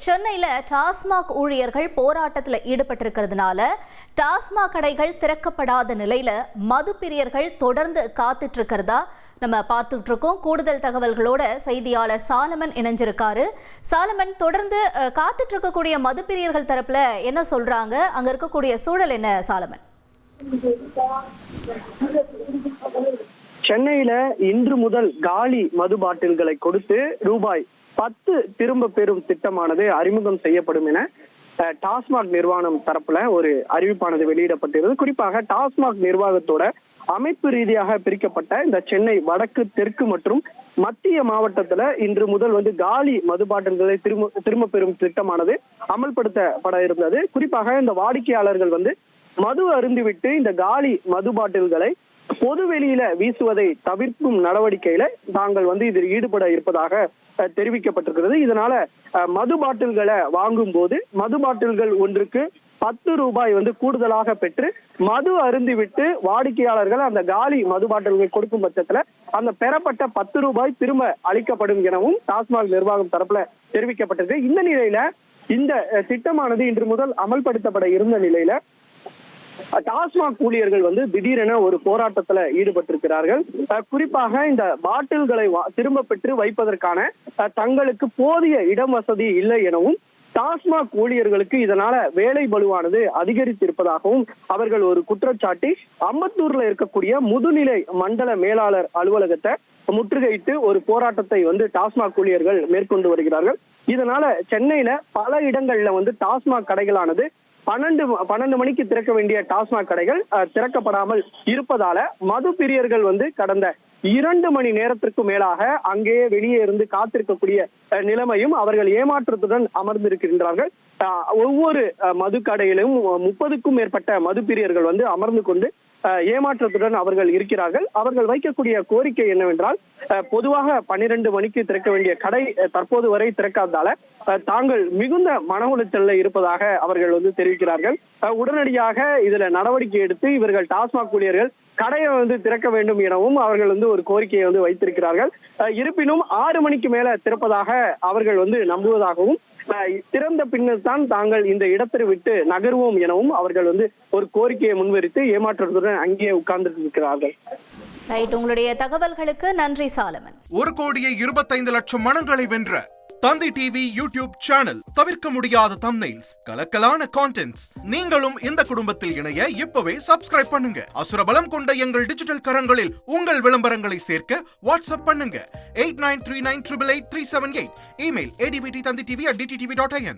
சென்னையில டாஸ்மாக் ஊழியர்கள் போராட்டத்தில் ஈடுபட்டிருக்கிறதுனால டாஸ்மாக் கடைகள் திறக்கப்படாத நிலையில மது பிரியர்கள் தொடர்ந்து காத்துட்டு இருக்கிறதா நம்ம பார்த்துட்டு இருக்கோம். கூடுதல் தகவல்களோட செய்தியாளர் சாலமன் இணைஞ்சிருக்காரு. சாலமன், தொடர்ந்து காத்துட்டு இருக்கக்கூடிய மது பிரியர்கள் தரப்புல என்ன சொல்றாங்க, அங்க இருக்கக்கூடிய சூழல் என்ன சாலமன்? சென்னையில இன்று முதல் காலி மது பாட்டில்களை கொடுத்து ரூபாய் 10 திரும்ப பெறும் திட்டமானது அறிமுகம் செய்யப்படும் என டாஸ்மாக் நிர்வாகம் தரப்புல ஒரு அறிவிப்பானது வெளியிடப்பட்டிருந்தது. குறிப்பாக டாஸ்மாக் நிர்வாகத்தோட அமைப்பு ரீதியாக பிரிக்கப்பட்ட இந்த சென்னை வடக்கு, தெற்கு மற்றும் மத்திய மாவட்டத்துல இன்று முதல் காலி மது பாட்டில்களை திரும்ப பெறும் திட்டமானது அமல்படுத்தப்பட இருந்தது. குறிப்பாக இந்த வாடிக்கையாளர்கள் மது அருந்திவிட்டு இந்த காலி மது பாட்டில்களை பொது வெளியில வீசுவதை தவிர்க்கும் நடவடிக்கையில தாங்கள் இதில் ஈடுபட இருப்பதாக தெரிவிக்கப்பட்டிருக்கிறது. இதனால மது பாட்டில்களை வாங்கும் போது மது பாட்டில்கள் ஒன்றுக்கு 10 ரூபாய் கூடுதலாக பெற்று மது அருந்திவிட்டு வாடிக்கையாளர்கள் அந்த காலி மது பாட்டில்கள் கொடுக்கும் பட்சத்துல அந்த பெறப்பட்ட 10 ரூபாய் திரும்ப அளிக்கப்படும் எனவும் டாஸ்மாக் நிர்வாகம் தரப்புல தெரிவிக்கப்பட்டிருக்கு. இந்த நிலையில இந்த திட்டமானது இன்று முதல் அமல்படுத்தப்பட இருந்த நிலையில டாஸ்மாக் ஊழியர்கள் திடீரென ஒரு போராட்டத்துல ஈடுபட்டிருக்கிறார்கள். குறிப்பாக இந்த பாட்டில்களை திரும்ப பெற்று வைப்பதற்கான தங்களுக்கு போதிய இடம் வசதி இல்லை எனவும் டாஸ்மாக் ஊழியர்களுக்கு இதனால வேலை பளுவானது அதிகரித்திருப்பதாகவும் அவர்கள் ஒரு குற்றச்சாட்டி அம்பத்தூர்ல இருக்கக்கூடிய முதுநிலை மண்டல மேலாளர் அலுவலகத்தை முற்றுகையிட்டு ஒரு போராட்டத்தை டாஸ்மாக் ஊழியர்கள் மேற்கொண்டு வருகிறார்கள். இதனால சென்னையில பல இடங்கள்ல டாஸ்மாக் கடைகளானது 12 மணிக்கு திறக்க வேண்டிய டாஸ்மாக் கடைகள் திறக்கப்படாமல் இருப்பதால மது பிரியர்கள் கடந்த 2 மணி நேரத்திற்கு மேலாக அங்கேயே வெளியே இருந்து காத்திருக்கக்கூடிய நிலைமையும் அவர்கள் ஏமாற்றத்துடன் அமர்ந்திருக்கின்றார்கள். ஒவ்வொரு மது கடையிலும் 30க்கும் மேற்பட்ட மது பிரியர்கள் அமர்ந்து கொண்டு ஏமாற்றத்துடன் அவர்கள் இருக்கிறார்கள். அவர்கள் வைக்கக்கூடிய கோரிக்கை என்னவென்றால், பொதுவாக 12 மணிக்கு திறக்க வேண்டிய கடை தற்போது வரை திறக்காததால தாங்கள் மிகுந்த மன உளைச்சல்ல இருப்பதாக அவர்கள் தெரிவிக்கிறார்கள். உடனடியாக இதுல நடவடிக்கை எடுத்து இவர்கள் டாஸ்மாக் ஊழியர்கள் கடையை திறக்க வேண்டும் எனவும் அவர்கள் ஒரு கோரிக்கையை வைத்திருக்கிறார்கள். இருப்பினும் 6 மணிக்கு மேல திறப்பதாக அவர்கள் நம்புவதாகவும் திறந்த பின்னர் தான் தாங்கள் இந்த இடத்தை விட்டு நகர்வோம் எனவும் அவர்கள் ஒரு கோரிக்கையை முன்வைத்து ஏமாற்றத்துடன் அங்கேயே உட்கார்ந்து இருக்கிறார்கள். உங்களுடைய தகவல்களுக்கு நன்றி சாலமன். 1,25,00,000 மனங்களை வென்ற தந்தி டிவி யூடியூப் சேனல். தவிர்க்க முடியாத தம்ப்நெயில்ஸ், கலக்கலான கான்டென்ட்ஸ். நீங்களும் இந்த குடும்பத்தில் இணைய இப்பவே சப்ஸ்கிரைப் பண்ணுங்க. அசுரபலம் கொண்ட எங்கள் டிஜிட்டல் கரங்களில் உங்கள் விளம்பரங்களை சேர்க்க வாட்ஸ்அப் பண்ணுங்க. 8939888378. Email advtthanditv@dttv.in.